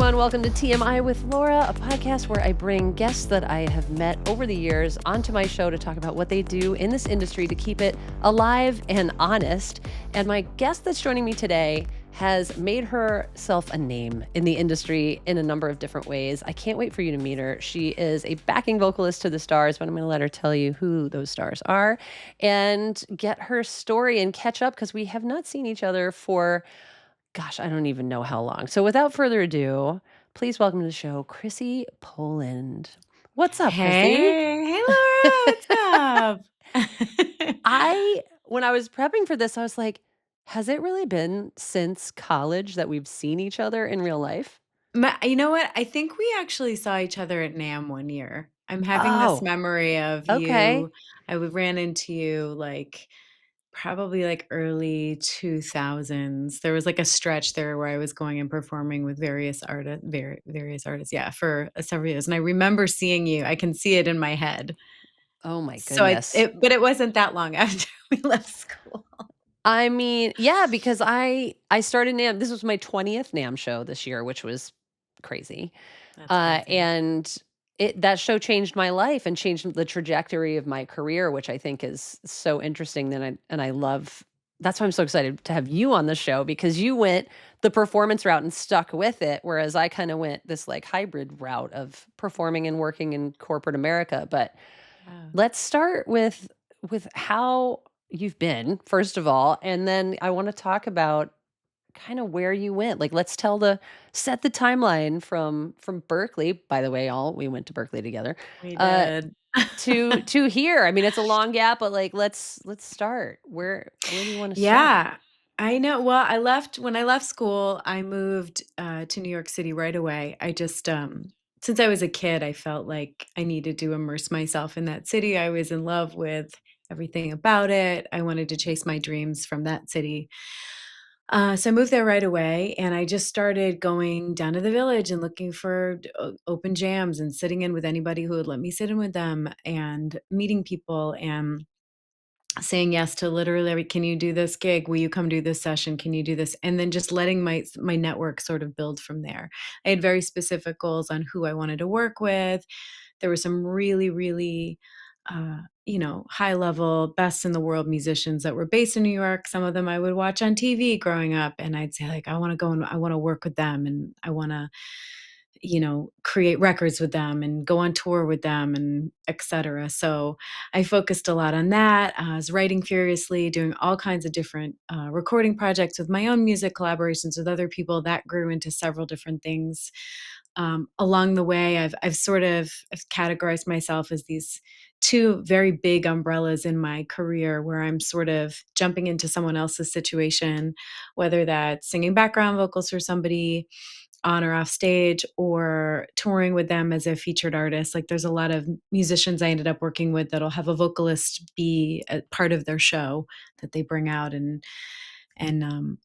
everyone. Welcome to TMI with Laura, a podcast where I bring guests that I have met over the years onto my show to talk about what they do in this industry to keep it alive and honest. And my guest that's joining me today has made herself a name in the industry in a number of different ways. I can't wait for you to meet her. She is a backing vocalist to the stars, but I'm going to let her tell you who those stars are and get her story and catch up because we have not seen each other for gosh, I don't even know how long. So without further ado, please welcome to the show, Chrissi Poland. What's up, Chrissi? Hey Laura, what's up? When I was prepping for this, I was like, has it really been since college that we've seen each other in real life? You know what? I think we actually saw each other at NAMM one year. I'm having this Oh, memory of okay. you. Ran into you probably early 2000s. There was a stretch there where I was going and performing with various artists, yeah, for several years. And I remember seeing you. I can see it in my head. Oh my So goodness. but it wasn't that long after we left school. I mean, yeah, because I started NAMM. This was my 20th NAMM show this year, which was crazy. That's crazy. And that show changed my life and changed the trajectory of my career, which I think is so interesting. And I love that's why I'm so excited to have you on the show because you went the performance route and stuck with it, whereas I kind of went this like hybrid route of performing and working in corporate America. But Yeah. let's start with how you've been, first of all, and then I want to talk about kind of where you went. Like, let's set the timeline from Berklee. By the way, all we went to Berklee together. We Uh, did. to here. I mean, it's a long gap, but like, let's start. Where do you want to start? Yeah, I know. Well, when I left school, I moved to New York City right away. Since I was a kid, I felt like I needed to immerse myself in that city. I was in love with everything about it. I wanted to chase my dreams from that city. So I moved there right away, and I just started going down to the village and looking for open jams and sitting in with anybody who would let me sit in with them and meeting people and saying yes to literally can you do this gig? Will you come do this session? Can you do this? And then just letting my network sort of build from there. I had very specific goals on who I wanted to work with. There were some really, really high level, best in the world musicians that were based in New York. Some of them I would watch on TV growing up, and I'd say I want to go and I want to work with them, and I want to create records with them and go on tour with them and etc. So I focused a lot on that. I was writing furiously, doing all kinds of different recording projects with my own music, collaborations with other people. That grew into several different things. Along the way, I've categorized myself as these two very big umbrellas in my career where I'm sort of jumping into someone else's situation, whether that's singing background vocals for somebody on or off stage or touring with them as a featured artist. Like there's a lot of musicians I ended up working with that'll have a vocalist be a part of their show that they bring out, and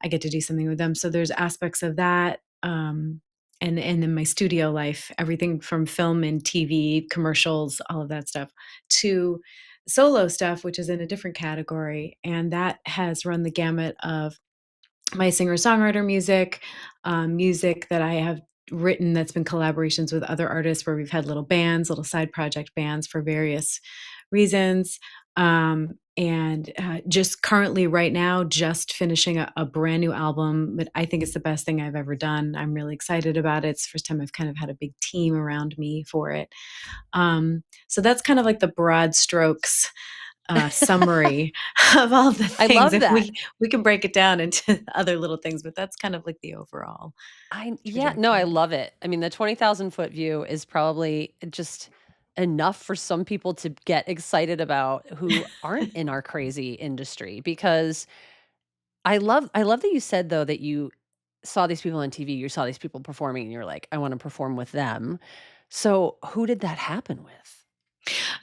I get to do something with them. So there's aspects of that. And then my studio life, everything from film and TV, commercials, all of that stuff, to solo stuff, which is in a different category. And that has run the gamut of my singer-songwriter music, music that I have written that's been collaborations with other artists where we've had little bands, little side project bands for various reasons. And just currently right now, just finishing a brand new album, but I think it's the best thing I've ever done. I'm really excited about it. It's the first time I've kind of had a big team around me for it. So that's kind of like the broad strokes summary of all the I things. love If that. we can break it down into other little things, but that's kind of like the overall Yeah, no, I trajectory. love it. I mean, the 20,000-foot view is probably just enough for some people to get excited about who aren't in our crazy industry because I love that you said though that you saw these people on TV, you saw these people performing and you're like, I want to perform with them. So, who did that happen with?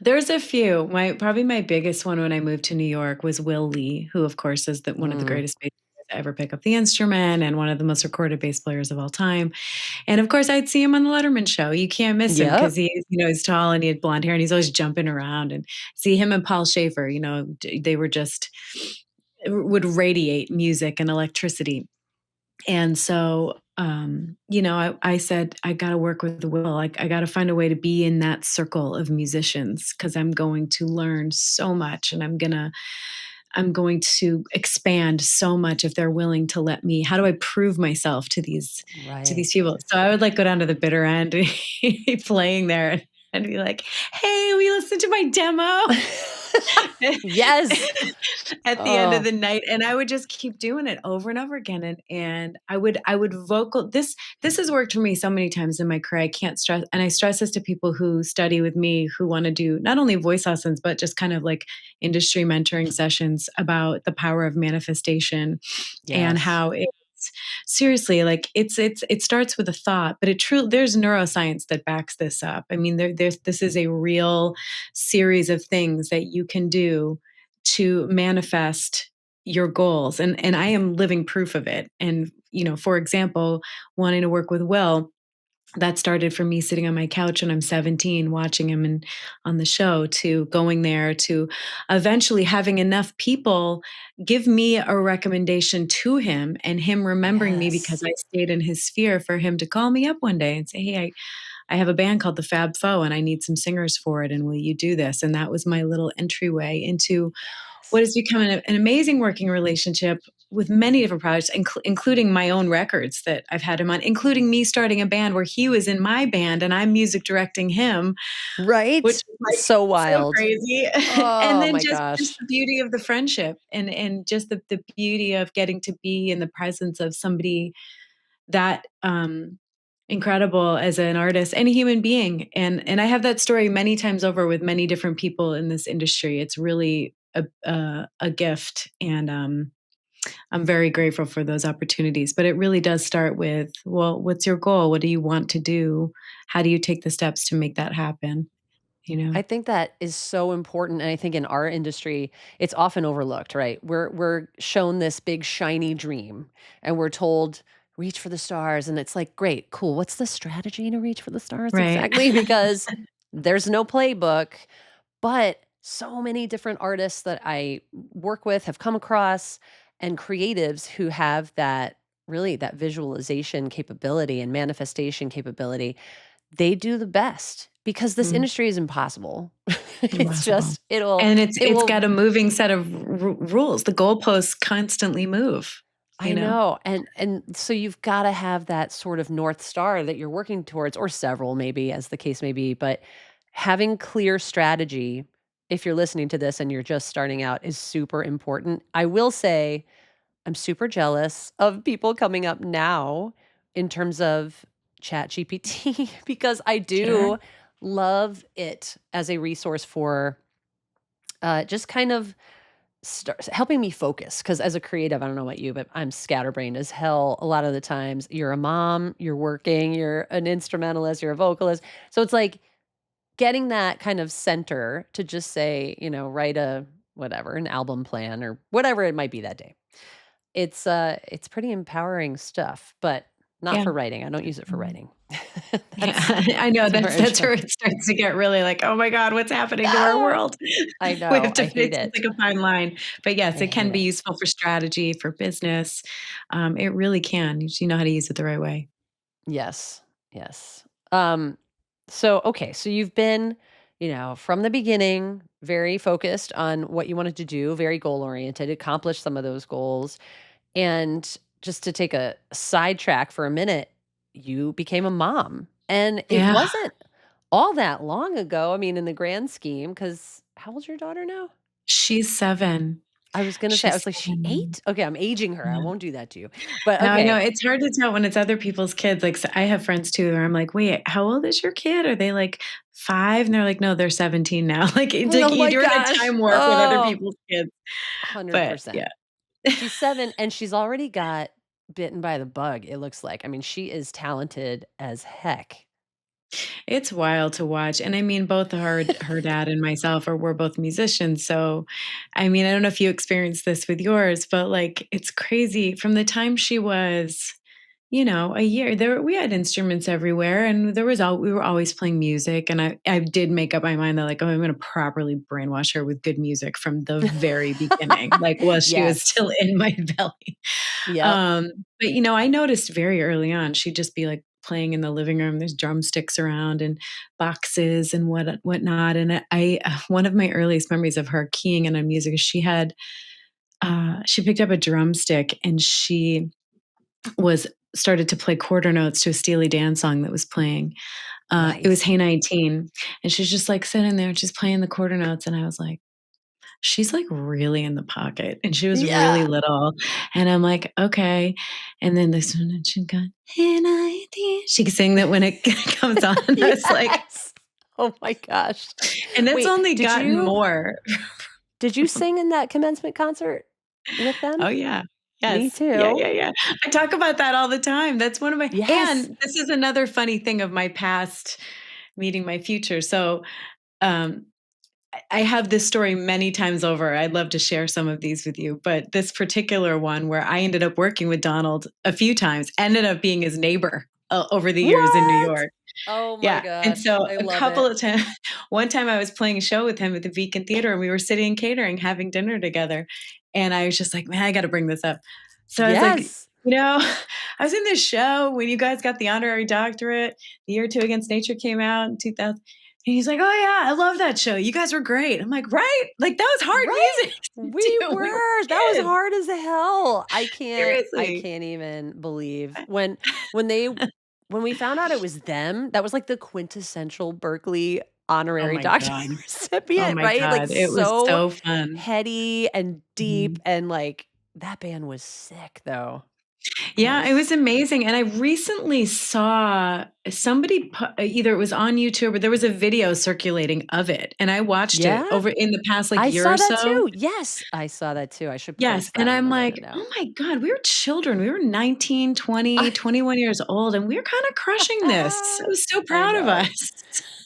There's a few. Probably my biggest one when I moved to New York was Will Lee, who of course is one of the Mm, greatest bass players to ever pick up the instrument and one of the most recorded bass players of all time. And of course, I'd see him on the Letterman show. You can't miss him because yep. he's tall and he had blonde hair and he's always jumping around. And see him and Paul Schaefer, they were just would radiate music and electricity. And so I said, I got to work with Will. Like, I got to find a way to be in that circle of musicians because I'm going to learn so much, and I'm going to expand so much if they're willing to let me. How do I prove myself to these Right. people? So I would like go down to the bitter end, playing there, and be like, "Hey, will you listen to my demo?" Yes. At the end of Oh, the night, and I would just keep doing it over and over again, and I would vocal this has worked for me so many times in my career. I can't stress, and I stress this to people who study with me, who want to do not only voice lessons but just kind of like industry mentoring sessions about the power of manifestation, and yes. how it's seriously, like, it starts with a thought, but there's neuroscience that backs this up. I mean, this is a real series of things that you can do to manifest your goals, and I am living proof of it. And for example, wanting to work with Will, that started from me sitting on my couch when I'm 17, watching him on the show, to going there, to eventually having enough people give me a recommendation to him, and him remembering me because Yes. I stayed in his sphere, for him to call me up one day and say, "Hey, I have a band called the Fab Four and I need some singers for it. And will you do this?" And that was my little entryway into what has become an amazing working relationship with many different projects, including my own records that I've had him on, including me starting a band where he was in my band and I'm music directing him, which Right? is like So so wild. crazy. And Oh then my just gosh. the beauty of the friendship, and just the beauty of getting to be in the presence of somebody that incredible as an artist and a human being. And I have that story many times over with many different people in this industry. It's really a gift, and I'm very grateful for those opportunities. But it really does start with, well, what's your goal? What do you want to do? How do you take the steps to make that happen? You know? I think that is so important, and I think in our industry, it's often overlooked, right? We're shown this big shiny dream, and we're told, "Reach for the stars," and it's like, "Great, cool. What's the strategy to reach for the stars Right. exactly?" Because there's no playbook, but so many different artists that I work with have come across, and creatives who have that really that visualization capability and manifestation capability, they do the best because this Mm, industry is impossible. It's impossible. just it'll And it's it it's will got a moving set of rules. The goalposts constantly move, I you know? know, and so you've gotta have that sort of North Star that you're working towards, or several maybe, as the case may be, but having clear strategy, if you're listening to this and you're just starting out, is super important. I will say I'm super jealous of people coming up now in terms of ChatGPT because I Sure. do love it as a resource for, just kind of helping me focus. Because as a creative, I don't know about you, but I'm scatterbrained as hell a lot of the times. You're a mom, you're working, you're an instrumentalist, you're a vocalist. So it's like getting that kind of center to just say, write a whatever, an album plan or whatever it might be that day. It's pretty empowering stuff, but not Yeah. for writing. I don't use it for Mm. writing. Yeah, That's I know that's more that's intro. where it starts to get really like, "Oh my god, what's happening to our Ah! world?" I We know, have to I hate fix it's it. like a fine line. But yes, I it can hate be it. useful for strategy, for business. It really can. You know how to use it the right way. Yes, yes. So you've been, from the beginning, very focused on what you wanted to do, very goal oriented, accomplished some of those goals. And just to take a sidetrack for a minute, you became a mom. And it Yeah, wasn't all that long ago. I mean, in the grand scheme, because how old's your daughter now? she's 7. I was gonna say, I She's was like, she 7. 8? Okay, I'm aging her. I Yeah. won't do that to you. But No, I know, okay. it's hard to tell when it's other people's kids. Like, I have friends too where I'm like, "Wait, how old is your kid? Are they, like, 5?" And they're like, "No, they're 17 now." Like, it's like Oh my you're in a gosh. time warp with other Oh, people's kids. But 100%. yeah. She's 7 and she's already got bitten by the bug, it looks like. I mean, she is talented as heck. It's wild to watch, and I mean, both her dad and myself we're both musicians, so, I mean, I don't know if you experienced this with yours, but, like, it's crazy from the time she was, a year there, we had instruments everywhere, and we were always playing music. And I did make up my mind that like, oh, I'm going to properly brainwash her with good music from the very beginning, like while she was Yes. still in my belly. Yep. Um, but I noticed very early on, she'd just be like playing in the living room. There's drumsticks around and boxes and whatnot. And one of my earliest memories of her keying in on music is she picked up a drumstick and she was started to play quarter notes to a Steely Dan song that was playing. It was Nice. Hey 19. And she's just like sitting there, just playing the quarter notes. And I was like, she's like really in the pocket. And she was really Yeah. little. And I'm like, okay. And then this one, and she'd go, Hey 19. She could sing that when it comes on. I was like, Yes. Oh my gosh. and it's Wait, only did gotten you more. did you sing in that commencement concert with Oh, them? yeah. Me Yes. Yeah, too. yeah, yeah. I talk about that all the time. That's one of my Yes. and this is another funny thing of my past meeting my future. So, um, I have this story many times over. I'd love to share some of these with you, but this particular one where I ended up working with Donald a few times, ended up being his neighbor, over the years in New What? York. Oh my Yeah, and gosh. so I a love couple it. of times one time I was playing a show with him at the Beacon Theater, and we were sitting in catering, having dinner together, and I was just like, "Man, I gotta bring this up." So I was like, Yes. I was in this show when you guys got the honorary doctorate, The Year Two Against Nature came out in 2000, and he's like, "Oh, yeah, I love that show. You guys were great." I'm like, "Right? Like, that was hard Right? music to We do. We were were. That was kids." hard as hell. I Seriously. can't even believe when they when we found out it was them, that was like the quintessential Berklee Oh honorary my doctorate god. Oh recipient, my right? Like god. It was so so fun. heady and deep Mhm. and like that band was sick though. That Yeah, it was was amazing, and I recently saw somebody either it was on YouTube or there was a video circulating of it, and I watched it yeah. over in the past, like, I year saw or that so. too. Yes, I saw that too. I should Yes, post and that. I'm I'm gonna write it like, down. "Oh my god, we were children, we were 19, 20, 21 years old, and we were kinda crushing this." I was so I proud of know. us.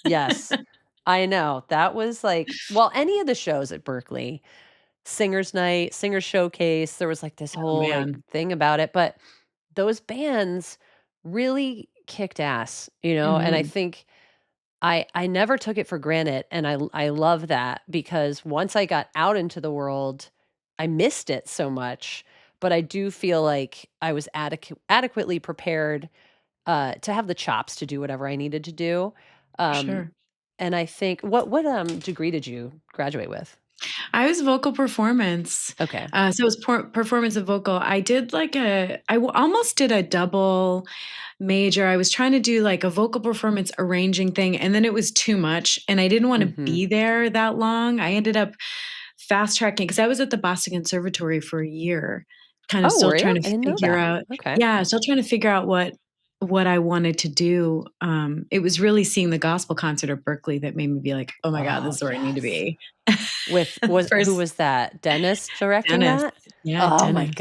Yes. I know. That was like well, any of the shows at Berkeley, Singers Night, Singer Showcase, there was like this Oh, whole like man. thing about it, but those bands really kicked ass, and I Mhm. think I never took it for granted, and I love that because once I got out into the world, I missed it so much, but I do feel like I was adequately prepared, to have the chops to do whatever I needed to do, um, Sure. and I think what degree did you graduate with? I was vocal performance. Okay. So it was performance of vocal. I did like almost did a double major. I was trying to do like a vocal performance arranging thing, and then it was too much, and I didn't want to Mhm. be there that long. I ended up fast tracking because I was at the Boston Conservatory for a year, kind of Oh, still were you? trying I to didn't know figure that. out. Okay. Yeah, still trying to figure out what I wanted to do. It was really seeing the gospel concert at Berkeley that made me be like, "Oh my god, this Oh, is where I need to yes. be." With was who First was that? Dennis directing Dennis. that? Yeah, Oh my Dennis,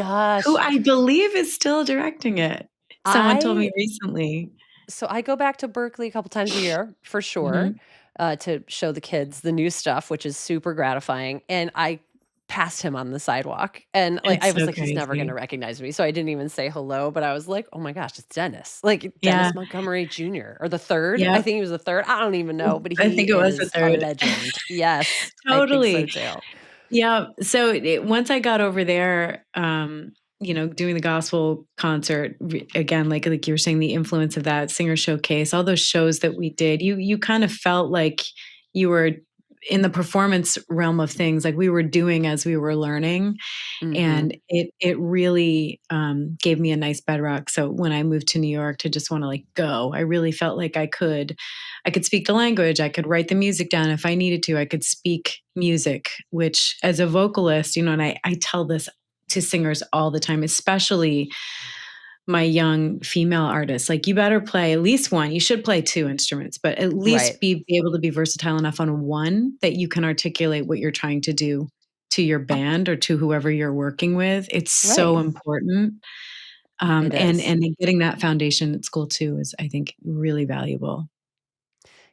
who gosh. I believe is still directing it. Someone told me I recently. so I go back to Berkeley a couple times a year for sure, Mhm. to show the kids the new stuff, which is super gratifying, and I passed him on the sidewalk, and, like, I It's was so like, "He's never gonna crazy. recognize me," so I didn't even say hello, but I was like, "Oh my gosh, it's Dennis." Like, Yeah, Dennis Montgomery Jr. or the 3rd? I yep. think he was the 3rd, I don't even know, but I he think it was the is a 3rd. legend. Yes, I think so Totally. too. Yeah, so once I got over there, doing the gospel concert, again, like you were saying, the influence of that singer showcase, all those shows that we did, you kind of felt like you were in the performance realm of things, like we were doing as we were learning. Mhm. And it really, gave me a nice bedrock. So when I moved to New York to just wanna, like, go, I really felt like I could speak the language, I could write the music down if I needed to, I could speak music, which as a vocalist, and I tell this to singers all the time, especially my young female artists, like, you better play at least 1, you should play 2 instruments, but at least Right. be able to be versatile enough on 1 that you can articulate what you're trying to do to your band or to whoever you're working with. It's so Right. important, It and is. and getting that foundation at school too is, I think, really valuable.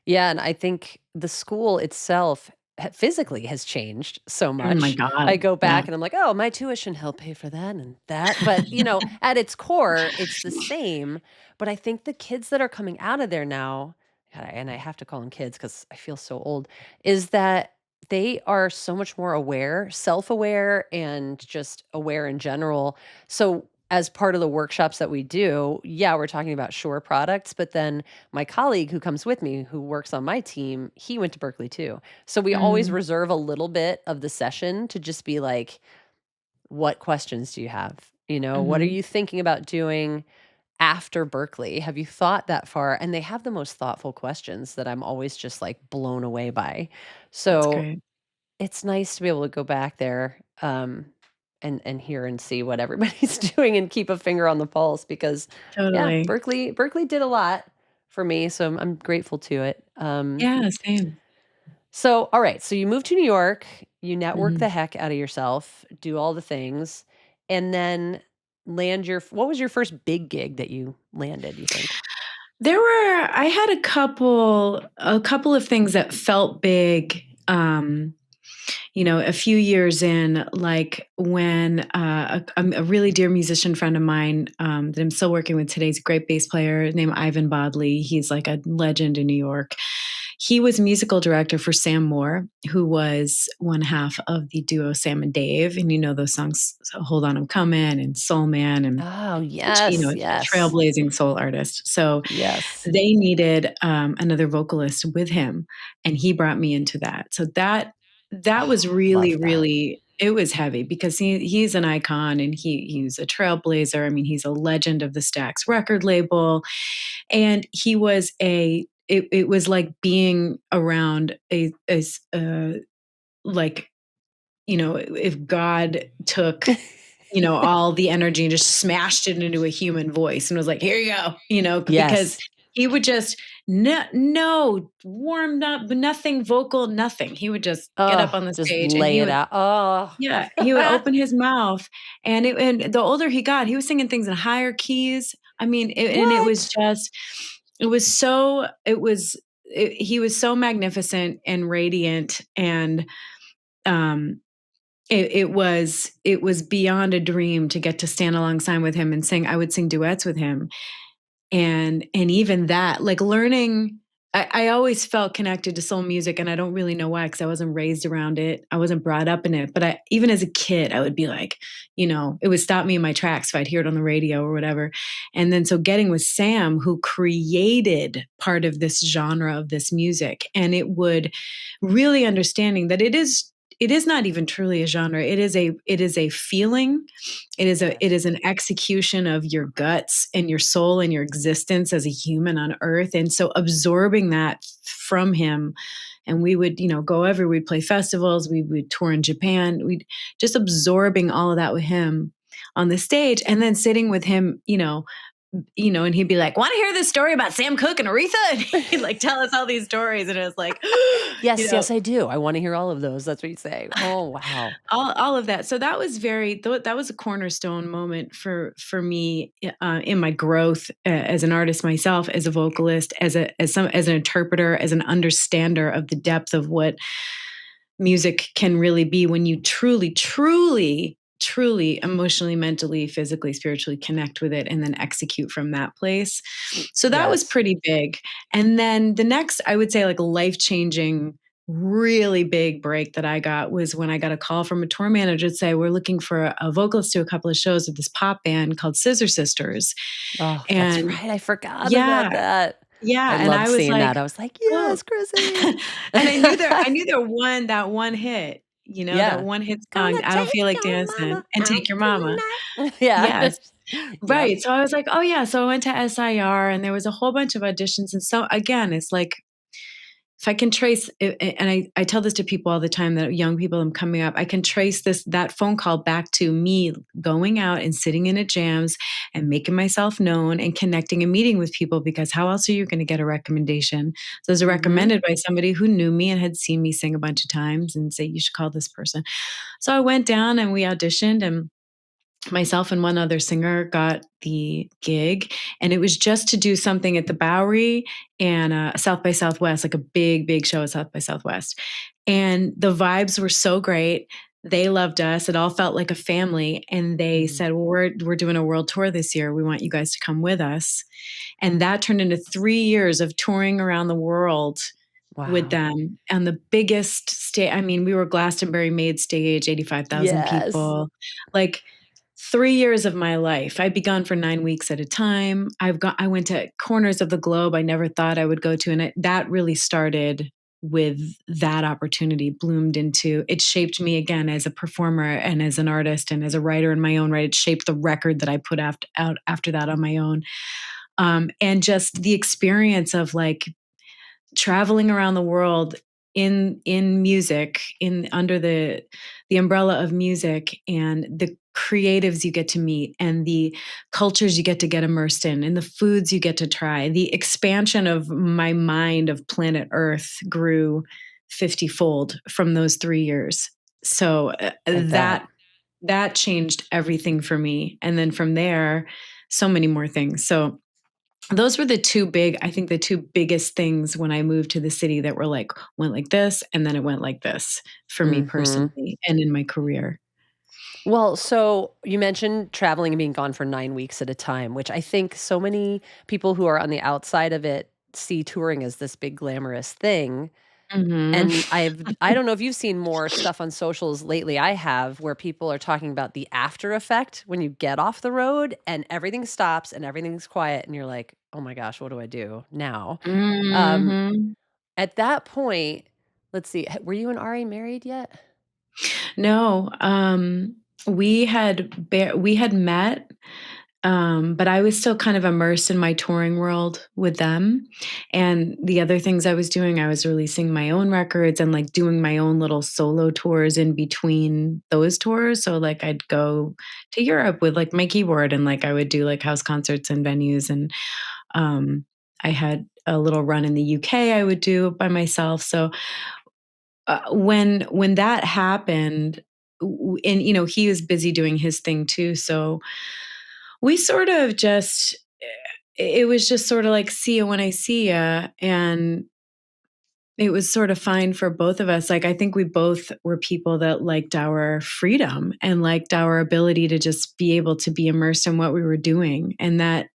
Yeah, and I think the school itself physically has changed so Oh my much. I God. go Yeah. back and I'm like, oh, my tuition helped pay for that and that. But, at its core, it's the same. But I think the kids that are coming out of there now, God, and I have to call them kids because I feel so old, is that they are so much more aware, self aware, and just aware in general. So, as part of the workshops that we do, yeah, we're talking about Shure products, but then my colleague who comes with me, who works on my team, he went to Berklee too. So we always Mm, reserve a little bit of the session to just be like, what questions do you have? What are mhm. you thinking about doing after Berklee? Have you thought that far? And they have the most thoughtful questions that I'm always just like blown away by. That's So great. it's nice to be able to go back there, and hear and see what everybody's doing and keep a finger on the pulse because, yeah, Totally. Berklee did a lot for me, so I'm grateful to it. Yeah, same. So, all right, so you move to New York, you network Mhm. the heck out of yourself, do all the things, and then land your what was your first big gig that you landed, you think? I had a couple of things that felt big, a few years in, like when a really dear musician friend of mine that I'm still working with today is a great bass player named Ivan Bodley. He's like a legend in New York. He was musical director for Sam Moore, who was one half of the duo Sam and Dave. And you know those songs, so Hold On I'm Coming and Soul Man, and Oh, you know, yes, yes. trailblazing soul artist. So Yes. they needed another vocalist with him, and he brought me into that. So that was Oh, really, love that. really, it was heavy because he's an icon and he's a trailblazer. I mean, he's a legend of the Stax record label, and he was it was like being around like, if God took, all the energy and just smashed it into a human voice and was like, here you go, because Yes. he would just, no, warmed up, nothing vocal, nothing. He would just get up Oh, on the just stage and lay it out. Oh. yeah, he would open his mouth, and the older he got, he was singing things in higher keys. I mean, and it was What? just, he was so magnificent and radiant, and um it was beyond a dream to get to stand alongside with him and sing. I would sing duets with him, and even that, like learning. I always felt connected to soul music, and I don't really know why, because I wasn't raised around it. I wasn't brought up in it. But even as a kid, I would be like, it would stop me in my tracks if I'd hear it on the radio or whatever. And then so getting with Sam, who created part of this genre of this music, and it would really understanding that it is not even truly a genre. It is a feeling. It is Yes. an execution of your guts and your soul and your existence as a human on earth. And so absorbing that from him, and we would, go we'd play festivals, we would tour in Japan, we'd just absorbing all of that with him on the stage, and then sitting with him, and he'd be like, "Want to hear this story about Sam Cooke and Aretha?" And he'd like tell us all these stories, and it was like, you Yes, know, yes, I do. I wanna hear all of those. That's what you say. Oh, wow. all of that. So that was that was a cornerstone moment for me, in my growth, as an artist myself, as a vocalist, as an interpreter, as an understander of the depth of what music can really be when you truly, truly, truly emotionally, mentally, physically, spiritually connect with it and then execute from that place. So that was Yes. pretty big. And then the next, I would say, like life changing, really big break that I got was when I got a call from a tour manager to say, we're looking for a vocalist to a couple of shows of this pop band called Scissor Sisters. Oh, that's And right, I forgot about yeah, that. I yeah. And loved I was seeing like, that. I was like, oh, "Yes, Chrissy." and I knew their one hit, that Yeah. one hit song, "Gonna I Don't take Feel Like your Dancing, mama and out Take Your Mama. tonight." Yeah. Yes. Yep. Right. So I was like, "Oh, yeah." So I went to SIR, and there was a whole bunch of auditions, and so again, it's like, if I can trace it, and I tell this to people all the time, that young people I'm coming up, I can trace that phone call back to me going out and sitting in at jams and making myself known and connecting and meeting with people, because how else are you going to get a recommendation? So I was Mhm. recommended by somebody who knew me and had seen me sing a bunch of times and say, you should call this person. So I went down and we auditioned, and myself and one other singer got the gig, and it was just to do something at the Bowery and South by Southwest, like a big, big show at South by Southwest. And the vibes were so great. They loved us. It all felt like a family. And they said, well, we're doing a world tour this year. We want you guys to come with us. And that turned into 3 years of touring around the world with Wow. them. And the biggest stage, I mean, we were Glastonbury Maid Stage, 85,000 Yes. people. Like 3 years of my life. I'd be gone for 9 weeks at a time. I went to corners of the globe I never thought I would go to. And that really started with that opportunity, bloomed into, it shaped me again as a performer and as an artist and as a writer in my own right. It shaped the record that I put out after that on my own. And just the experience of like traveling around the world in music, in under the umbrella of music, and the creatives you get to meet and the cultures you get to get immersed in and the foods you get to try. The expansion of my mind of planet Earth grew 50-fold from those 3 years. So I bet. that changed everything for me. And then from there, so many more things. So those were the two biggest things when I moved to the city that were like, went like this, and then it went like this for me Mhm. personally and in my career. Well, so you mentioned traveling and being gone for 9 weeks at a time, which I think so many people who are on the outside of it see touring as this big glamorous thing. Mhm. And I don't know if you've seen more stuff on socials lately. I have, where people are talking about the after effect when you get off the road and everything stops and everything's quiet and you're like, "Oh my gosh, what do I do now?" Um, Mhm. at that point, let's see, were you and Ari married yet? No, we had met, but I was still kind of immersed in my touring world with them. And the other things I was doing, I was releasing my own records and like doing my own little solo tours in between those tours. So like I'd go to Europe with like my keyboard and like I would do like house concerts and venues. And I had a little run in the UK I would do by myself. So when that happened, and he was busy doing his thing too, so we sort of just it was just sort of like see you when I see ya, and it was sort of fine for both of us. Like I think we both were people that liked our freedom and liked our ability to just be able to be immersed in what we were doing, and that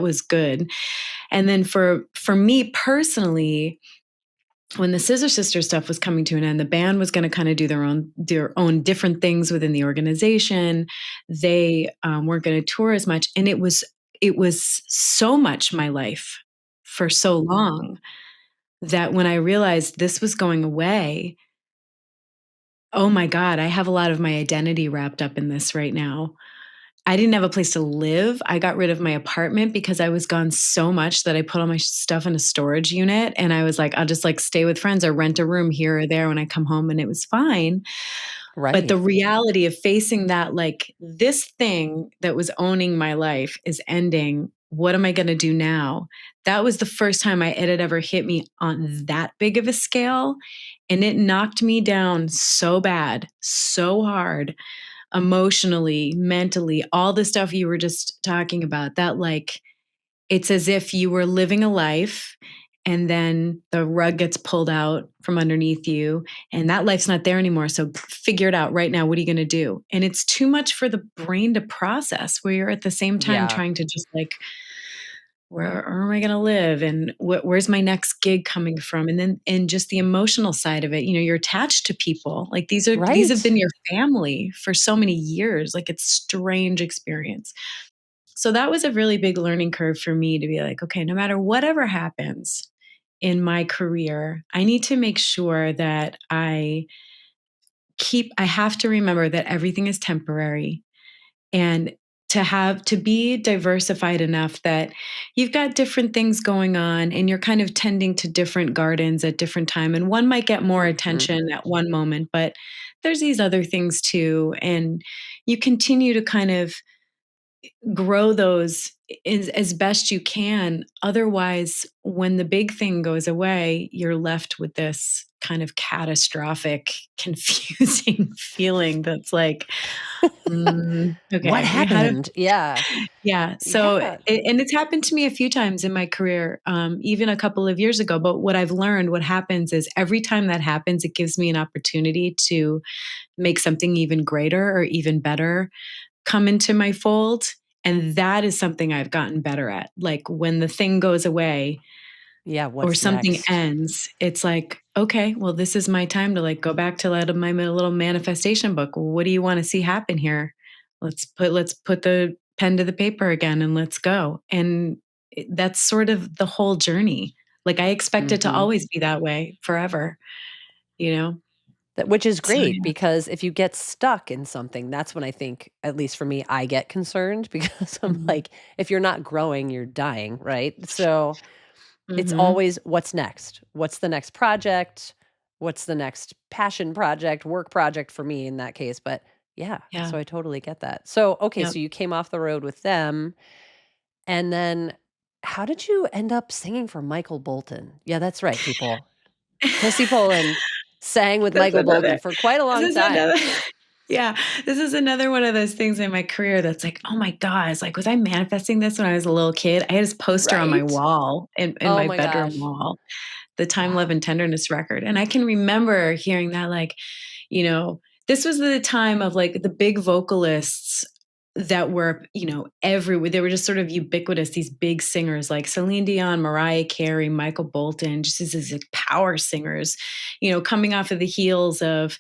was good. And then for me personally, when the Scissor Sisters stuff was coming to an end, the band was going to kind of do their own different things within the organization. They weren't going to tour as much, and it was so much my life for so long that when I realized this was going away, oh my God, I have a lot of my identity wrapped up in this right now. I didn't have a place to live. I got rid of my apartment because I was gone so much that I put all my stuff in a storage unit, and I was like, I'll just like stay with friends or rent a room here or there when I come home, and it was fine. But the Right. reality of facing that, like this thing that was owning my life is ending. What am I going to do now? That was the first time it had ever hit me on that big of a scale. And it knocked me down so bad, so hard, emotionally, mentally, all the stuff you were just talking about, that like it's as if you were living a life and then the rug gets pulled out from underneath you and that life's not there anymore. So figure it out right now. What are you going to do? And it's too much for the brain to process, where you're at the same time Yeah. trying to just like, where am I going to live? And where's my next gig coming from? And then, and just the emotional side of it, you're attached to people. Like these have Right. been your family for so many years. Like it's strange experience. So that was a really big learning curve for me to be like, okay, no matter whatever happens in my career, I need to make sure that I have to remember that everything is temporary, and to be diversified enough that you've got different things going on and you're kind of tending to different gardens at different time, and one might get more Mhm. attention at one moment, but there's these other things too, and you continue to kind of grow those as best you can. Otherwise, when the big thing goes away, you're left with this kind of catastrophic, confusing feeling that's like, What okay, how do happened? Yeah. yeah. So, Yeah. and it's happened to me a few times in my career, even a couple of years ago. But what I've learned, what happens is every time that happens, it gives me an opportunity to make something even greater or even better come into my fold. And that is something I've gotten better at. Like when the thing goes away Yeah. or What's something next? ends, it's like, okay, well, this is my time to like go back to my little manifestation book. What do you want to see happen here? Let's put the pen to the paper again and let's go. And that's sort of the whole journey. Like I expect it to Hmm. always be that way forever, you know? Which is So great yeah. because if you get stuck in something, that's when I think, at least for me, I get concerned because I'm Mhm. like, if you're not growing, you're dying, right? So it's Mhm. always what's next? What's the next project? What's the next passion project, work project for me in that case? But yeah, Yeah. so I totally get that. So, okay, Yep. so you came off the road with them. And then how did you end up singing for Michael Bolton? Yeah, that's right, people. Chrissi Poland sang with That's Michael Bolton another for quite a this long is time. another yeah, this is another one of those things in my career that's like, "Oh my god," it's like, was I manifesting this when I was a little kid? I had this poster on my Right? wall in Oh my my bedroom gosh. wall, the Time, Love, Wow. and Tenderness record, and I can remember hearing that, like, you know, this was the time of, like, the big vocalists that were, everywhere. They were just sort of ubiquitous, these big singers like Celine Dion, Mariah Carey, Michael Bolton, just these, like, power singers, coming off of the heels of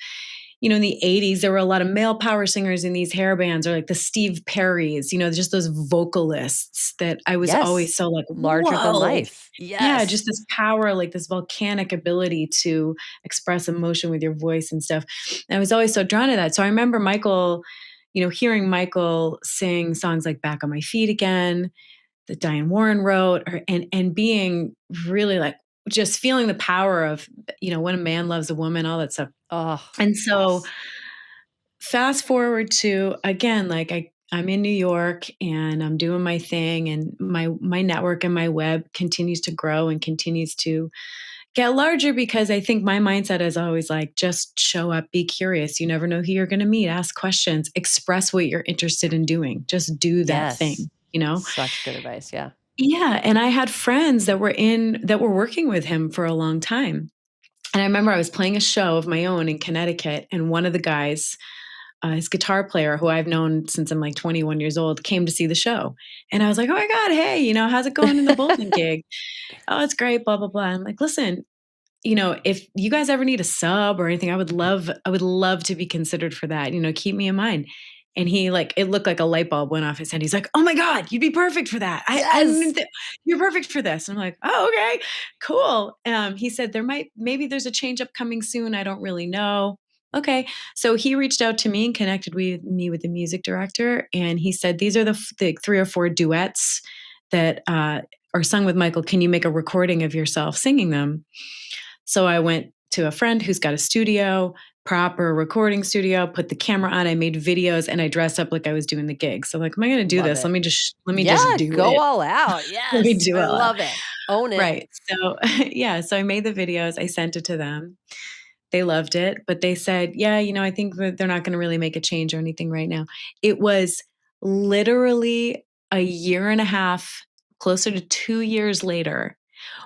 in the 80s, there were a lot of male power singers in these hair bands or like the Steve Perrys, just those vocalists that I was always Yes. so like, Larger than whoa, like, life. yeah, just Yes. this power, like this volcanic ability to express emotion with your voice and stuff. And I was always so drawn to that. So I remember Michael, hearing Michael sing songs like Back on My Feet Again, that Diane Warren wrote, and being really like just feeling the power of, when a man loves a woman, all that stuff. Oh, And so yes. fast forward to again, like I'm in New York and I'm doing my thing and my network and my web continues to grow and continues to get larger because I think my mindset is always like just show up, be curious. You never know who you're going to meet, ask questions, express what you're interested in doing. Just do that Yes. thing. Such good advice. Yeah. Yeah, and I had friends that were working with him for a long time. And I remember I was playing a show of my own in Connecticut and one of the guys his guitar player, who I've known since I'm like 21 years old, came to see the show. And I was like, oh my God, hey, how's it going in the Bolton gig? Oh, it's great, blah, blah, blah. I'm like, listen, if you guys ever need a sub or anything, I would love to be considered for that. Keep me in mind. And he like, it looked like a light bulb went off his head. He's like, oh my God, you'd be perfect for that. I Yes. didn't you're perfect for this. I'm like, oh, okay, cool. He said maybe there's a change up coming soon. I don't really know. Okay. So he reached out to me and connected with me with the music director. And he said, these are the 3 or 4 duets that are sung with Michael. Can you make a recording of yourself singing them? So I went to a friend who's got a studio, proper recording studio, put the camera on, I made videos and I dressed up like I was doing the gig. So like, am I going to do Love this? it. Let me just Yeah. do Go it. all out. Let me Yes. do I it. love it. Own it. Right. So yeah, so I made the videos, I sent it to them. They loved it, but they said, "Yeah, I think that they're not going to really make a change or anything right now." It was literally a year and a half, closer to 2 years later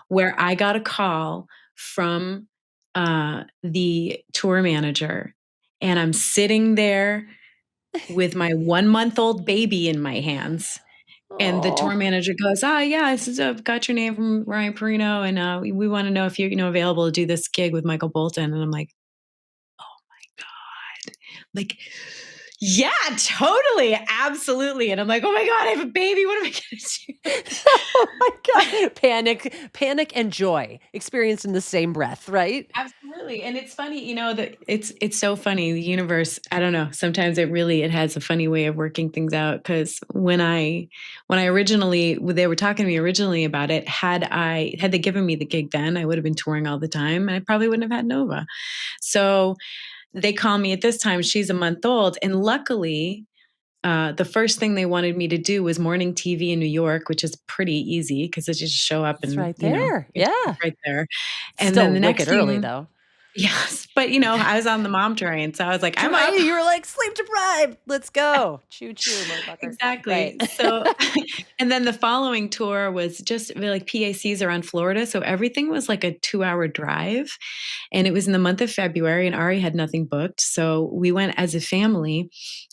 where I got a call from, the tour manager, and I'm sitting there with my one-month-old baby in my hands, and the tour Oh, manager goes, "Ah, yeah, this is I've got your name from Ryan Perino, and, we wanna know if you're, available to do this gig with Michael Bolton," and I'm like, God. Like, yeah, totally, absolutely, and I'm like, "Oh my god, I have a baby, what am I gonna oh my do?" God. Panic and joy experienced in the same breath, right? Absolutely, and it's funny, that it's so funny, the universe, I don't know, sometimes it has a funny way of working things out. Because when I originally when they were talking to me originally about it, had they given me the gig then, I would have been touring all the time, and I probably wouldn't have had Nova. So, they call me at this time, she's a month old, and luckily, the first thing they wanted me to do was morning TV in New York, which is pretty easy because it's just show up It's and, right there. it's Yeah. right there. And then Still the next wicked early thing, though. yes, but I was on the mom train, so I was like, I'm up. Right. You were like, sleep deprived. Let's go. Choo choo, motherfucker. Right. Exactly. So, and then the following tour was just like PACs around Florida. So everything was like a 2-hour drive. And it was in the month of February, and Ari had nothing booked. So we went as a family.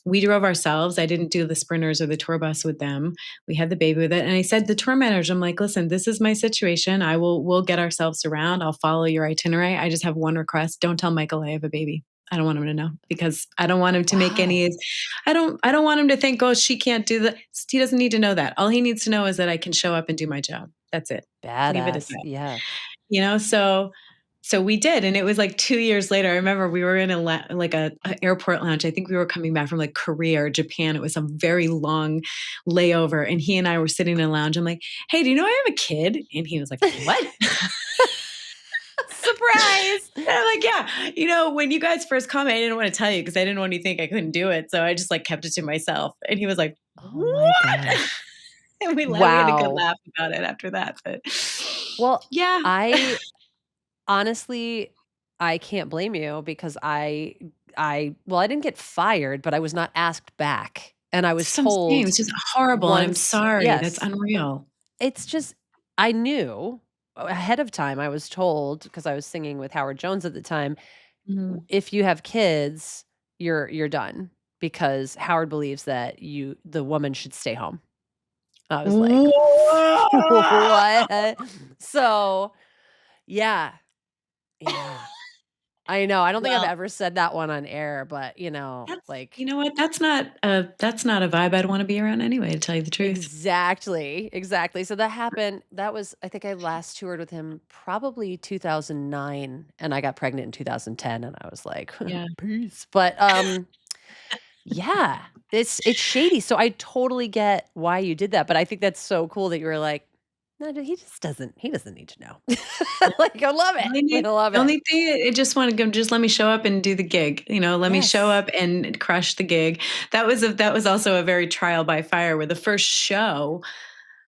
We drove ourselves. I didn't do the sprinters or the tour bus with them. We had the baby with it. And I said, the tour manager, I'm like, listen, this is my situation. We'll get ourselves around. I'll follow your itinerary. I just have one request. Don't tell Michael I have a baby. I don't want him to know because I don't want him to make Wow. I don't want him to think, oh, she can't do that. He doesn't need to know that. All he needs to know is that I can show up and do my job. That's it. Leave it at Badass. that. Yeah. So we did, and it was like 2 years later. I remember we were in a airport lounge. I think we were coming back from like Korea or Japan. It was some very long layover, and he and I were sitting in a lounge. I'm like, "Hey, do you know I have a kid?" And he was like, "What?" Surprise. And I'm like, yeah, when you guys first called me, I didn't want to tell you because I didn't want you to think I couldn't do it. So I just like kept it to myself. And he was like, Oh my what? gosh. And we had a good Wow. laugh about it after that. But Well, yeah. I honestly, I can't blame you because well, I didn't get fired, but I was not asked back. And I That's was what I'm saying. told It's just horrible. And I'm once, sorry. That's yes, unreal. it's just, I knew ahead of time, I was told because I was singing with Howard Jones at the time, Mhm. if you have kids, you're done because Howard believes that the woman should stay home. I was like, Whoa! what? So, yeah. Yeah. I know. I don't think I've Well, ever said that one on air, but, you know what? That's not a vibe I'd want to be around anyway, to tell you the truth. exactly, exactly. So that happened. That was, I think I last toured with him probably 2009, and I got pregnant in 2010, and I was like, Yeah. peace. But, yeah, it's shady. So I totally get why you did that, but I think that's so cool that you were like, "No, he doesn't need to know." Like, I love it. I love The it. only thing I just wanna go just let me show up and do the gig, let me show Yes. up and crush the gig. That was also a very trial by fire where the first show,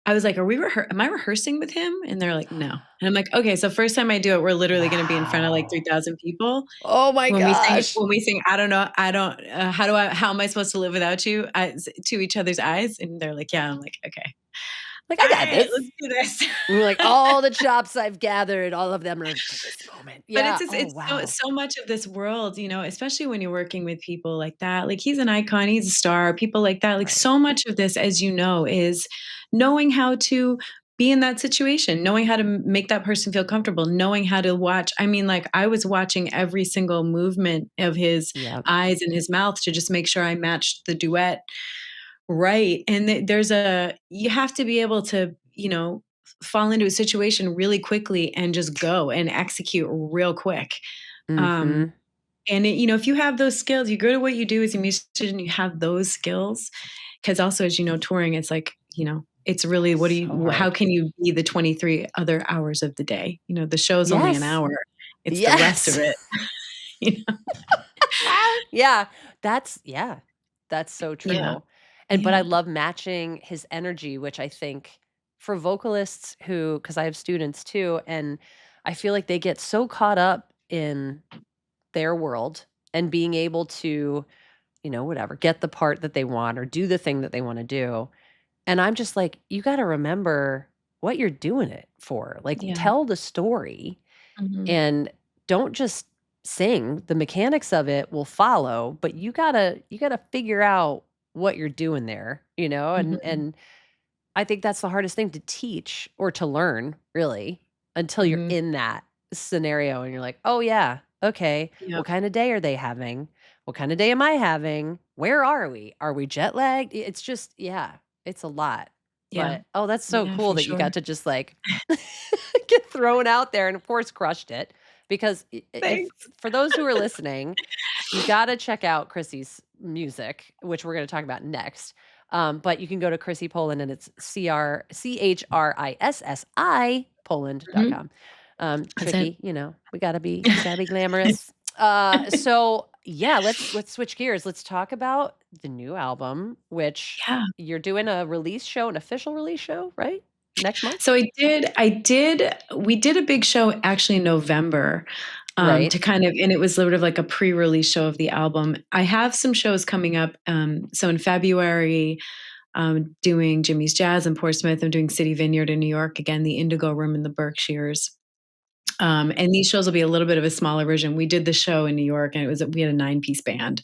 I was like, am I rehearsing with him?" And they're like, "No." And I'm like, "Okay, so first time I do it, we're literally gonna be in front of like Wow. 3,000 people. Oh my gosh. When we sing, how am I supposed to live without you?" To each other's eyes, and they're like, "Yeah." I'm like, "Okay. Like, I got Alright, let's this. do this." And we're like, all the chops I've gathered, all of them are for this moment. But Yeah. Oh, it's so wow. so much of this world, especially when you're working with people like that. Like he's an icon, he's a star, people like that. Like Right. so much of this, as you know, is knowing how to be in that situation, knowing how to make that person feel comfortable, knowing how to watch. I mean, like I was watching every single movement of his Yep. eyes and his mouth to just make sure I matched the duet right. And you have to be able to, fall into a situation really quickly and just go and execute real quick. Um, Mhm. and if you have those skills, you're good at what you do as a musician, you have those skills. Because also, as you know, touring, it's like, it's really So how hard. can you be the 23 other hours of the day? The show's only an Yes. hour. It's the rest of Yes. it. You know? Yeah. Yeah. That's so Yeah. true. But Yeah. I love matching his energy, which I think for vocalists because I have students too, and I feel like they get so caught up in their world and being able to, whatever, get the part that they want or do the thing that they want to do. And I'm just like, you got to remember what you're doing it for. Like, Yeah. tell the story Mhm. and don't just sing. The mechanics of it will follow, but you gotta figure out what you're doing there, Mhm. and I think that's the hardest thing to teach or to learn, really, until you're Mhm. in that scenario and you're like, "Oh, yeah, okay. Yep. What kinda day are they having? What kinda day am I having? Where are we? Are we jet lagged?" It's just yeah, it's a lot. Yeah. But, oh, that's so Yeah, cool for that you sure. got to just, like, get thrown out there and, of course, crushed it because I if Thanks. for those who are listening, you gotta check out Chrissy's music, which we're gonna talk about next. But you can go to Chrissi Poland and it's CHRISSI Mhm. Poland.com. That's it. Tricky, we gotta be glamorous. So yeah, let's switch gears. Let's talk about the new album, which Yeah. you're doing a release show, an official release show, right? Next month? So we did a big show actually in November, Right. to kind of, and it was sort of like a pre-release show of the album. I have some shows coming up. So in February, doing Jimmy's Jazz in Portsmouth. I'm doing City Vineyard in New York. Again, the Indigo Room in the Berkshires. And these shows will be a little bit of a smaller version. We did the show in New York, and we had a 9-piece band,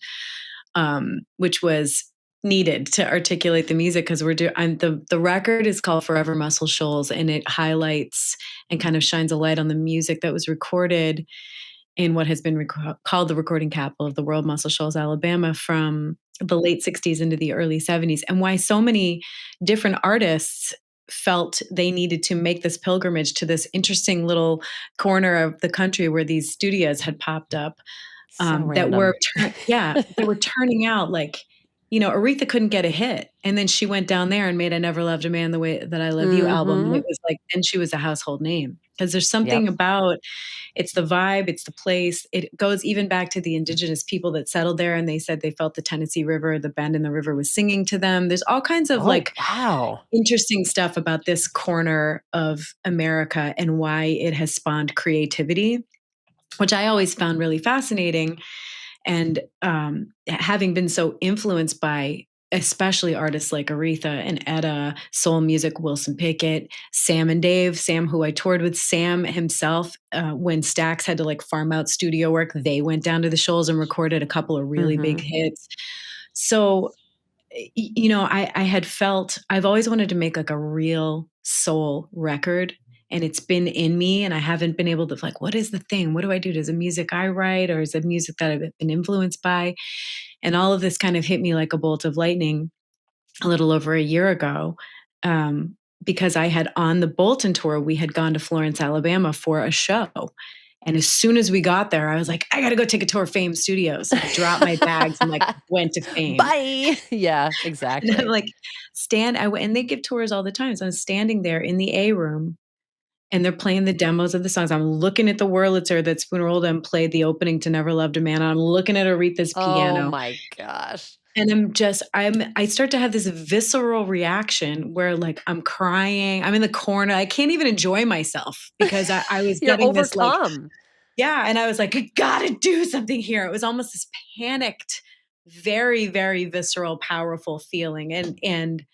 which was needed to articulate the music because the record is called Forever Muscle Shoals, and it highlights and kind of shines a light on the music that was recorded in what has been called the recording capital of the world, Muscle Shoals, Alabama, from the late 60s into the early 70s, and why so many different artists felt they needed to make this pilgrimage to this interesting little corner of the country where these studios had popped up, So that were, random. they were turning out like, Aretha couldn't get a hit. And then she went down there and made I Never Loved a Man the Way That I Love You album. And Mhm. it was like, then she was a household name. Because there's something Yep. about, it's the vibe, it's the place. It goes even back to the indigenous people that settled there. And they said they felt the Tennessee River, the bend in the river was singing to them. There's all kinds of Oh, like wow. interesting stuff about this corner of America and why it has spawned creativity, which I always found really fascinating. And having been so influenced by especially artists like Aretha and Etta, soul music, Wilson Pickett, Sam and Dave, Sam, who I toured with, Sam himself, when Stax had to like farm out studio work, they went down to the Shoals and recorded a couple of really big Mhm. hits. So, I had felt I've always wanted to make like a real soul record, and it's been in me, and I haven't been able to like, what is the thing? What do I do? Is it music I write, or is it music that I've been influenced by? And all of this kind of hit me like a bolt of lightning a little over a year ago. Because I had on the Bolton tour, we had gone to Florence, Alabama for a show. And as soon as we got there, I was like, I got to go take a tour of Fame Studios. I dropped my bags and like went to Fame. Bye. Yeah, And I'm exactly. like, and they give tours all the time. So I'm standing there in the A room and they're playing the demos of the songs. I'm looking at the Wurlitzer that Spoon Roldan played the opening to Never Loved a Man. I'm looking at Aretha's Oh piano. my gosh. And I start to have this visceral reaction where like I'm crying. I'm in the corner. I can't even enjoy myself because I was You're getting this like, overcome. yeah. And I was like, I gotta do something here. It was almost this panicked, very, very visceral, powerful feeling. And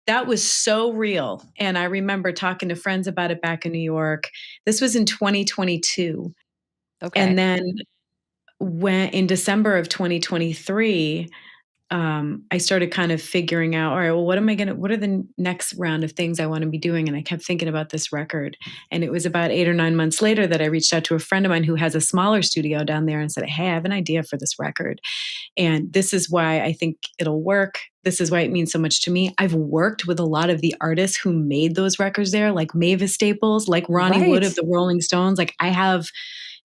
that was so real. And I remember talking to friends about it back in New York. This was in 2022. And Okay. then when in December of 2023, I started kind of figuring out, all right, well, what are the next round of things I want to be doing? And I kept thinking about this record. And it was about 8 or 9 months later that I reached out to a friend of mine who has a smaller studio down there and said, hey, I have an idea for this record. And this is why I think it'll work. This is why it means so much to me. I've worked with a lot of the artists who made those records there, like Mavis Staples, like Ronnie Wood of Right. the Rolling Stones. Like I have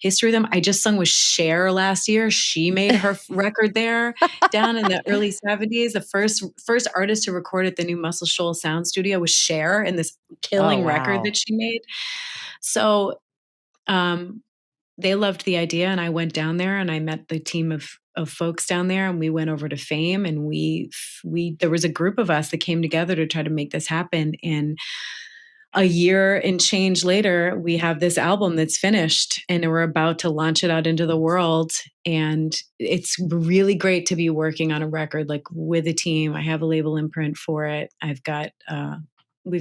history of them. I just sung with Cher last year. She made her record there down in the early 70s. The first artist to record at the new Muscle Shoals Sound Studio was Cher in this Oh, killing record wow. that she made. So um, they loved the idea, and I went down there and I met the team of folks down there, and we went over to Fame, and we there was a group of us that came together to try to make this happen. And a year and change later, we have this album that's finished and we're about to launch it out into the world. And it's really great to be working on a record like with a team. I have a label imprint for it. We've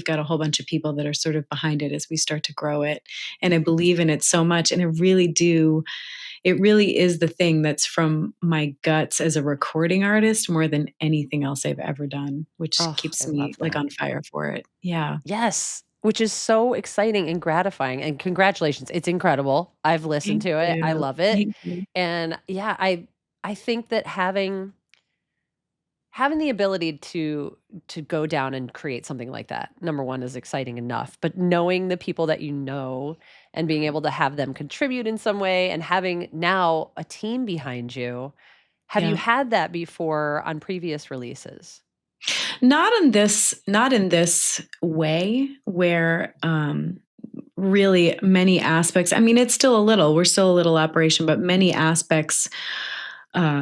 got a whole bunch of people that are sort of behind it as we start to grow it. And I believe in it so much. And it really is the thing that's from my guts as a recording artist more than anything else I've ever done, which Oh, I keeps me love like that. on fire for it. Yeah. Yes, which is so exciting and gratifying, and congratulations. It's incredible. I've listened Thank to it. I you. love it. Thank you. And yeah, I think that having the ability to go down and create something like that, number 1 is exciting enough, but knowing the people that you know and being able to have them contribute in some way and having now a team behind you, have you Yeah. had that before on previous releases? Not in this way where really many aspects. I mean, we're still a little operation, but many aspects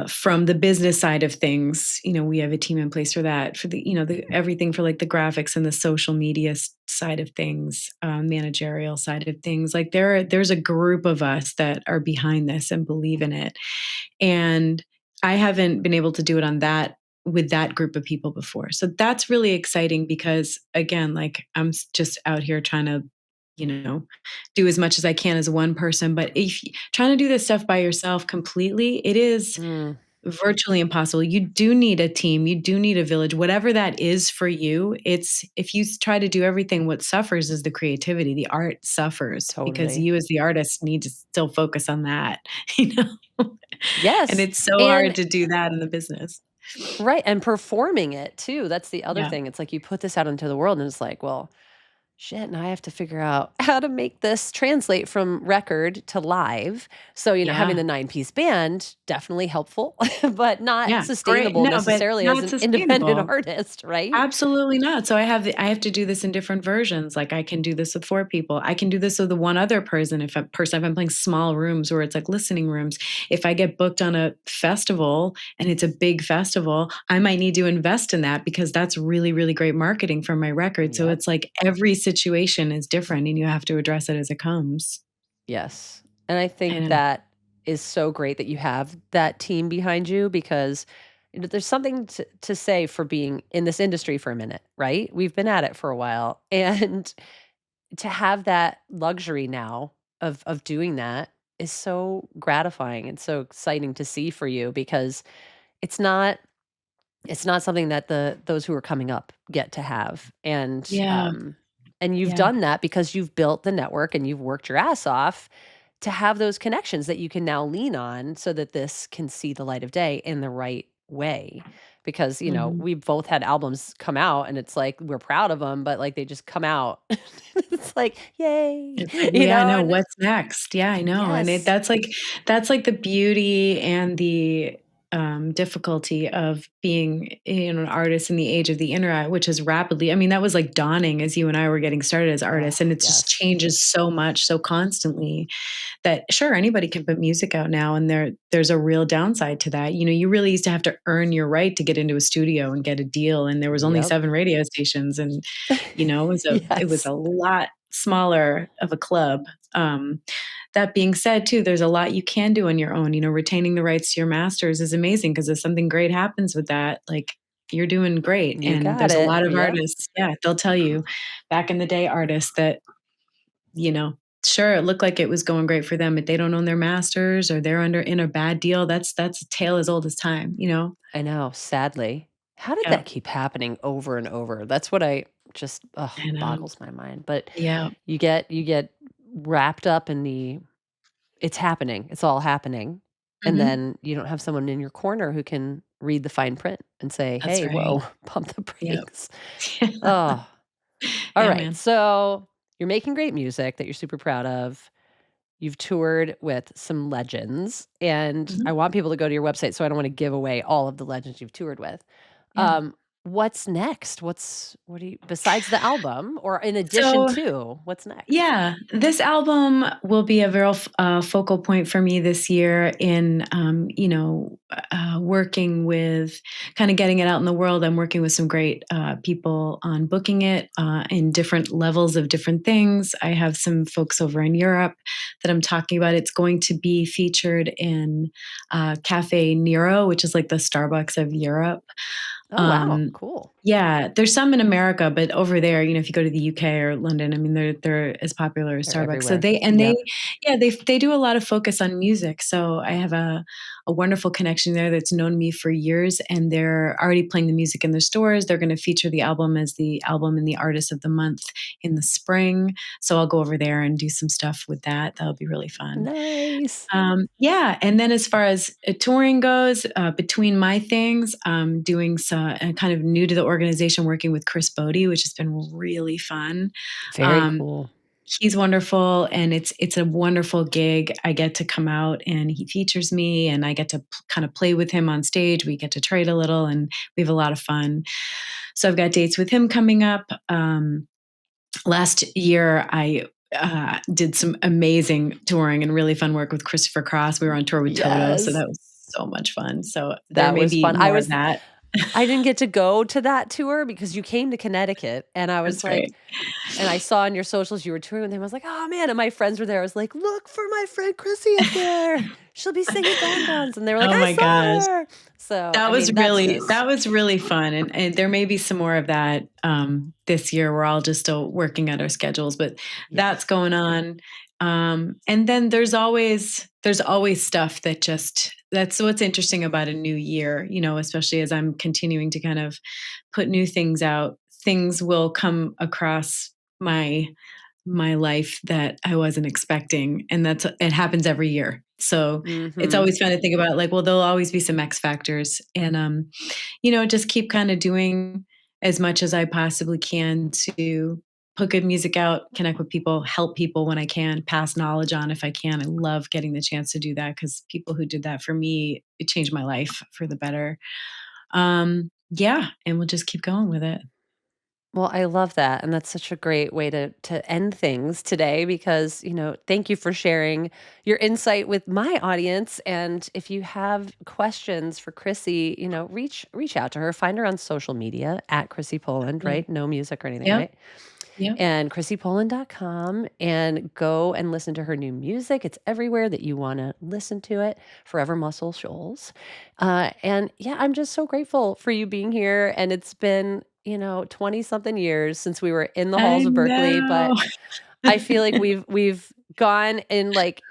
from the business side of things, we have a team in place for that, for the everything for like the graphics and the social media side of things, managerial side of things. Like there's a group of us that are behind this and believe in it. And I haven't been able to do it on that with that group of people before. So that's really exciting because again, like I'm just out here trying to, do as much as I can as one person. But if trying to do this stuff by yourself completely, it is virtually impossible. You do need a team. You do need a village, whatever that is for you. If you try to do everything, what suffers is the creativity. The art suffers because you as the artist need to still focus on that, Yes. And it's so hard to do that in the business. Right. And performing it too. That's the other thing. It's like you put this out into the world and it's like, well, shit, now I have to figure out how to make this translate from record to live. So, having the 9-piece band, definitely helpful, but not sustainable necessarily as an independent artist, right? Absolutely not. So I have to do this in different versions. Like I can do this with 4 people. I can do this with the one other person. If I'm playing small rooms where it's like listening rooms, if I get booked on a festival and it's a big festival, I might need to invest in that because that's really, really great marketing for my record. So it's like every situation is different and you have to address it as it comes. Yes. And I think that is so great that you have that team behind you because there's something to say for being in this industry for a minute, right? We've been at it for a while. And to have that luxury now of doing that is so gratifying and so exciting to see for you because it's not something that those who are coming up get to have. And you've done that because you've built the network and you've worked your ass off to have those connections that you can now lean on so that this can see the light of day in the right way. Because, we've both had albums come out and it's like, we're proud of them, but like they just come out. It's like, yay. I know what's next. Yeah, I know. Yes. And that's like the beauty and the difficulty of being an artist in the age of the internet, which is rapidly, that was like dawning as you and I were getting started as artists. And it just changes so much, so constantly that sure, anybody can put music out now. And there's a real downside to that. You really used to have to earn your right to get into a studio and get a deal. And there was only 7 radio stations and, it was a lot smaller of a club. That being said, too, there's a lot you can do on your own. Retaining the rights to your masters is amazing because if something great happens with that, like you're doing great. And there's a lot of artists. Yeah, they'll tell you back in the day, artists that, sure, it looked like it was going great for them, but they don't own their masters or they're in a bad deal. That's a tale as old as time, I know, sadly. How did that keep happening over and over? That's what I just boggles my mind. But you get wrapped up in it's happening. It's all happening. And then you don't have someone in your corner who can read the fine print and say, That's hey, right. whoa, pump the brakes. Yeah. Oh, all right. Man. So you're making great music that you're super proud of. You've toured with some legends, and I want people to go to your website, so I don't want to give away all of the legends you've toured with. What's next? What do you, besides the album, or in addition to, what's next? Yeah, this album will be a real focal point for me this year in, working with, kind of getting it out in the world. I'm working with some great people on booking it in different levels of different things. I have some folks over in Europe that I'm talking about. It's going to be featured in Cafe Nero, which is like the Starbucks of Europe. Oh, wow. Cool. Yeah, there's some in America, but over there, if you go to the UK or London, they're as popular as Starbucks. So they do a lot of focus on music. So I have a wonderful connection there that's known me for years, and they're already playing the music in their stores. They're going to feature the album as the album and the artist of the month in the spring. So I'll go over there and do some stuff with that. That'll be really fun. Nice. And then as far as touring goes, between my things, I'm doing some kind of new to the organization, working with Chris Bodie, which has been really fun. Very cool. He's wonderful, and it's a wonderful gig. I get to come out and he features me, and I get to kind of play with him on stage. We get to trade a little, and we have a lot of fun. So I've got dates with him coming up. Last year, I did some amazing touring and really fun work with Christopher Cross. We were on tour with Toto, so that was so much fun. So there That may was be fun. more of that. I didn't get to go to that tour because you came to Connecticut, and I was That's like, right. and I saw on your socials you were touring with him. I was like, oh man. And my friends were there. I was like, look for my friend Chrissy up there. She'll be singing backgrounds. And they were like, Oh I my gosh. saw her. So, I mean, That was really fun, and there may be some more of that, this year. We're all just still working out our schedules, but that's yes. going on. And then there's always stuff that's what's interesting about a new year, especially as I'm continuing to kind of put new things out. Things will come across my life that I wasn't expecting, and it happens every year. So it's Mm-hmm. always fun to think about, like, well, there'll always be some X factors, and just keep kind of doing as much as I possibly can to put good music out, connect with people, help people when I can, pass knowledge on if I can. I love getting the chance to do that because people who did that for me, it changed my life for the better. Yeah, and we'll just keep going with it. Well, I love that, and that's such a great way to end things today because, thank you for sharing your insight with my audience. And if you have questions for Chrissy, reach out to her. Find her on social media at Chrissi Poland, Yeah. right? No music or anything, Yep. right? Yep. And ChrissiPoland.com, and go and listen to her new music. It's everywhere that you want to listen to it. Forever Muscle Shoals. And yeah, I'm just so grateful for you being here. And it's been, 20 something years since we were in the I halls of Berklee, know. but I feel like we've gone in like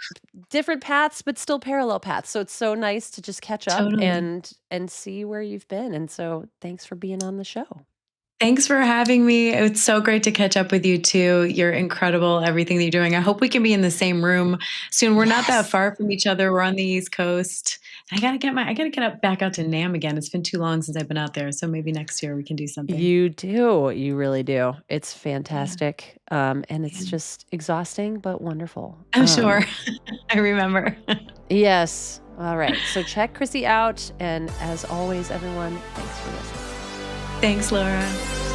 different paths, but still parallel paths. So it's so nice to just catch up Totally. and see where you've been. And so thanks for being on the show. Thanks for having me. It's so great to catch up with you too. You're incredible, everything that you're doing. I hope we can be in the same room soon. We're not that Yes. far from each other. We're on the East Coast. I gotta get back out to Nam again. It's been too long since I've been out there. So maybe next year we can do something. You do. You really do. It's Yeah. fantastic. And it's Yeah. just exhausting, but wonderful. I'm sure. I remember. Yes. All right. So check Chrissy out. And as always, everyone, thanks for listening. Thanks, Laura.